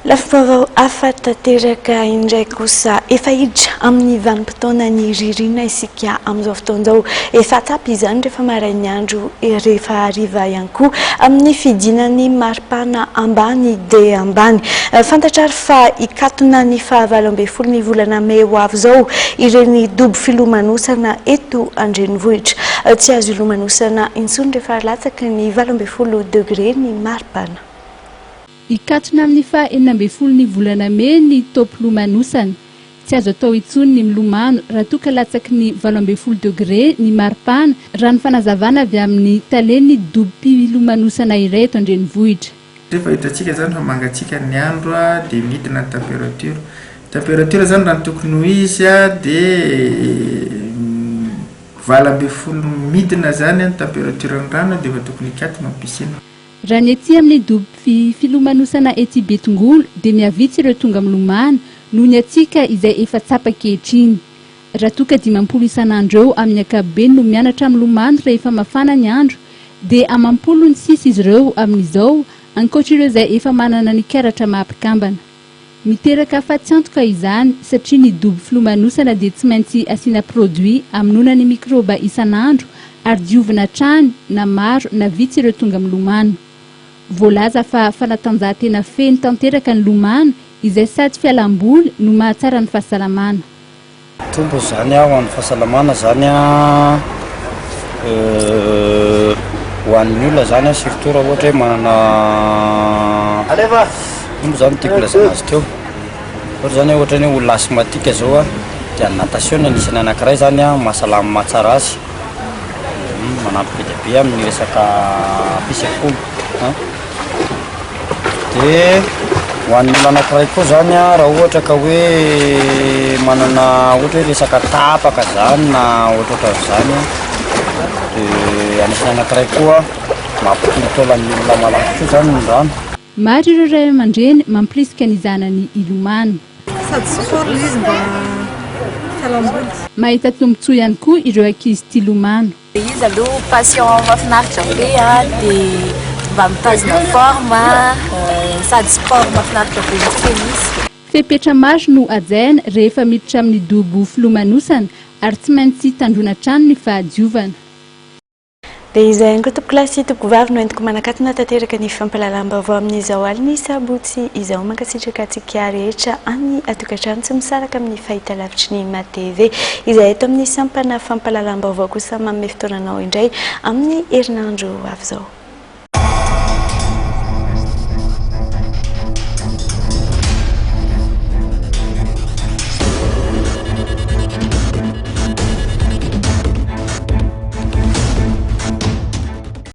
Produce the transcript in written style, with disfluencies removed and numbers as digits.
Lafo afatateraka indray kosa efa hiditra amin'ny vanim-potoana ny ririna isika amin'izao fotoan'izao efa tsapy izany rehefa marainy andro rehefa hariva ihany koa amin'ny fidinan'ny maripana ambany dia ambany. Fantatrary fa ikatona ny fahavalo ambin'ny folo ny volana May ho avy izao ireny dobo filomanosana eto an-drenivohitra. Tsy azo ilomanosana intsony rehefa latsaky ny 20 degré ny maripana. Ikatona amin'ny faha-enina ambin'ny folo ny volana May ny tompom-pilomanosana. Tsy azo atao intsony ny milomano raha toa ka latsaky ny 20 degré ny maripana raha ny fanazavana avy amin'ny talen'ny dobo-pilomanosana iray eto an-drenivohitra. Rehefa hitantsika zany fa mangatsika ny andro dia midina ny température. Température zany raha ny tokony ho izy dia 20 midina zany ny température ny rano dia efa tokony ikatona ny piscine. Raha ny ety amin'ny dobo filomanosana ety Betongolo dia miavitsy ireo tonga milomano noho ny atsika izay efa tsapa ankehitriny. Raha toa ka 50 isan'andro eo amin'ny ankapobeny no mianatra milomano rehefa mafana ny andro dia 96 izy ireo amin'izao ankoatra ireo izay efa manana ny karatra mahampikambana. Miteraka afa-tsy-antoka izany satria ny dobo filomanosana dia tsy maintsy asiana produit hamonoana ny mikroba isan'andro ary diovina trany na maro na vitsy ireo tonga milomano. Voalaza fa fanatanjahantena feno tanteraka ny lomano izay sady fialamboly no mahatsara ny fahasalamana. Tombo zany ho an'ny fahasalamana zany ho an'ny olona zany surtout raha ohatra hoe manana tombo zany tiako lazana azy teo. Ohatra zany ohatra ny olona asthmatique zao dia ny natation anisany anankiray zany mahasalama mahatsara azy. Manampy be dia be amin'ny resaka fisam-polo. Dia ho an'ny olona anankiray koa zany raha ohatra ka hoe manana ohatra hoe resaka tapaka zany na ohatra zany dia anisany anankiray koa mampitolotolo amin'ny olona malaky zany ny rano. Maro ireo ray aman-dreny mampirisika ny zanany ilomano. Sady sport izy mba fialamboly. Mahita tombontsoa ihany koa ireo ankizy tia ilomano. Izy aloha passion mahafinaritra be dia mba mitazona forme sady sport mahafinaritra be misy. Fepetra maro no ajaina rehefa miditra amin'ny dobo filomanosana ary tsy maintsy tandrona trano ny fahadiovana. Dia izay anko tompo-kilasy tompo-vavy no entiko manakatona tanteraka ny fampahalalam-baovao amin'izao alina sabotsy izao mankasitraka antsika rehetra any atokantrano tsy misaraka amin'ny fahitalavitry ny MATV izay eto amin'ny sampana fampahalalam-baovao kosa manome fotoananao indray amin'ny herinandro avy izao.